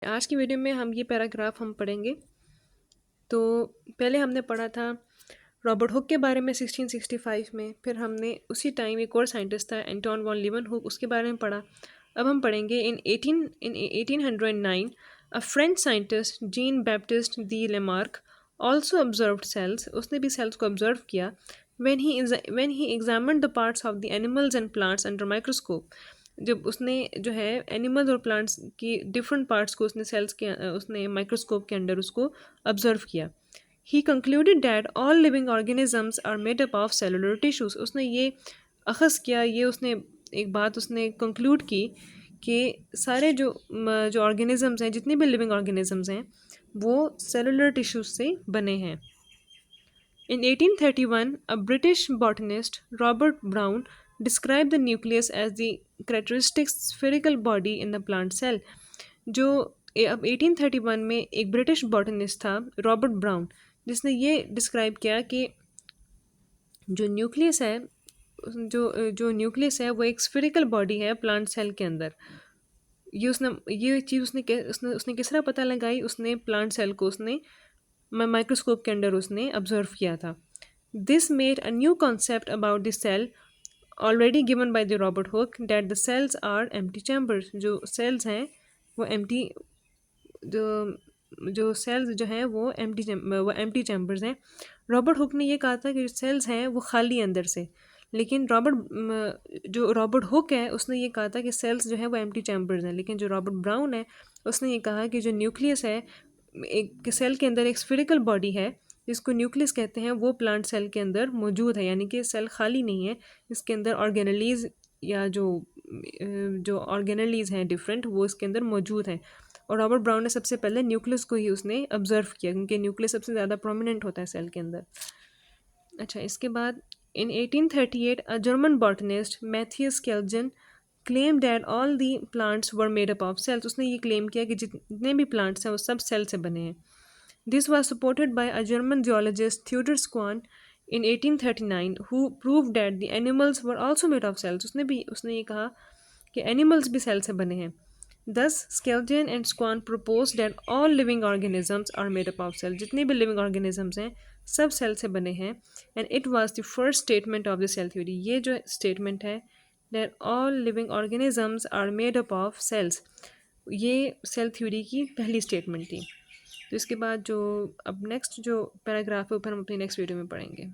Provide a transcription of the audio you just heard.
आज की वीडियो में हम ये पैराग्राफ हम पढ़ेंगे। तो पहले हमने पढ़ा था रॉबर्ट हुक के बारे में 1665 में, फिर हमने उसी टाइम एक और साइंटिस्ट था एंटोन वॉन लीवनहुक, उसके बारे में पढ़ा। अब हम पढ़ेंगे in 1809 a French scientist Jean Baptiste de Lamarck also observed cells, उसने भी सेल्स को ऑब्जर्व किया। when he examined the parts of the animals and plants under microscope, जब उसने जो है एनिमल्स और प्लांट्स की डिफरेंट पार्ट्स को उसने सेल्स के उसने माइक्रोस्कोप के अंडर उसको ऑब्जर्व किया। He concluded that all living organisms are made up of cellular tissues, उसने ये अखज़ किया, ये उसने एक बात उसने कंक्लूड की कि सारे जो ऑर्गेनिजम्स हैं, जितने भी लिविंग ऑर्गेनिजम्स हैं, वो सेलुलर टिश्यूज से बने हैं। In 1831, a British botanist, Robert Brown, described the nucleus as the characteristic spherical body in the plant cell. जो अब 1831 में एक ब्रिटिश बॉटनिस्ट था रॉबर्ट ब्राउन, जिसने ये डिस्क्राइब किया कि जो न्यूक्लियस है जो न्यूक्लियस है वो एक स्फेरिकल बॉडी है प्लांट सेल के अंदर। ये चीज़ उसने किस तरह पता लगाई? उसने प्लांट सेल को उसने माइक्रोस्कोप के अंडर उसने ऑब्जर्व किया था। This made a new concept about the cell already given by the Robert Hooke that the cells are empty chambers, जो सेल्स हैं वो एम्प्टी जो जो सेल्स जो हैं वो एम्प्टी चैम्बर्स हैं। रॉबर्ट हुक ने ये कहा था कि जो सेल्स हैं वो खाली अंदर से, लेकिन जो रॉबर्ट हुक है उसने ये कहा था कि सेल्स जो है वो एम्प्टी चैम्बर्स हैं, लेकिन जो रॉबर्ट ब्राउन है उसने ये कहा कि जो न्यूक्लियस है एक सेल के अंदर, एक स्फेरिकल बॉडी है जिसको न्यूक्लियस कहते हैं, वो प्लांट सेल के अंदर मौजूद है, यानी कि सेल खाली नहीं है, इसके अंदर ऑर्गेनलीज या जो ऑर्गेनलीज हैं डिफरेंट, वो इसके अंदर मौजूद हैं। और रॉबर्ट ब्राउन ने सबसे पहले न्यूक्लियस को ही उसने ऑब्जर्व किया, क्योंकि न्यूक्लियस सबसे ज़्यादा प्रोमिनेंट होता है सेल के अंदर। अच्छा, इसके बाद in 1838 a German botanist Matthias केल्जन claim that all the plants were made up of cells, उसने ये क्लेम किया कि जितने भी प्लांट्स हैं वो सब सेल से बने हैं। This was supported by a German geologist Theodor Schwann in 1839 who prove that the animals were also made of cells, उसने ये कहा कि एनिमल्स भी सेल से बने हैं। Thus, Skelton and Swan proposed that all living organisms are made up of cells. जितने भी living organisms हैं सब सेल से बने हैं। And it was the first statement of the cell theory. ये जो statement है that all living organisms are made up of cells, ये सेल थ्योरी की पहली स्टेटमेंट थी। तो इसके बाद जो अब नेक्स्ट जो पैराग्राफ है ऊपर हम अपनी नेक्स्ट वीडियो में पढ़ेंगे।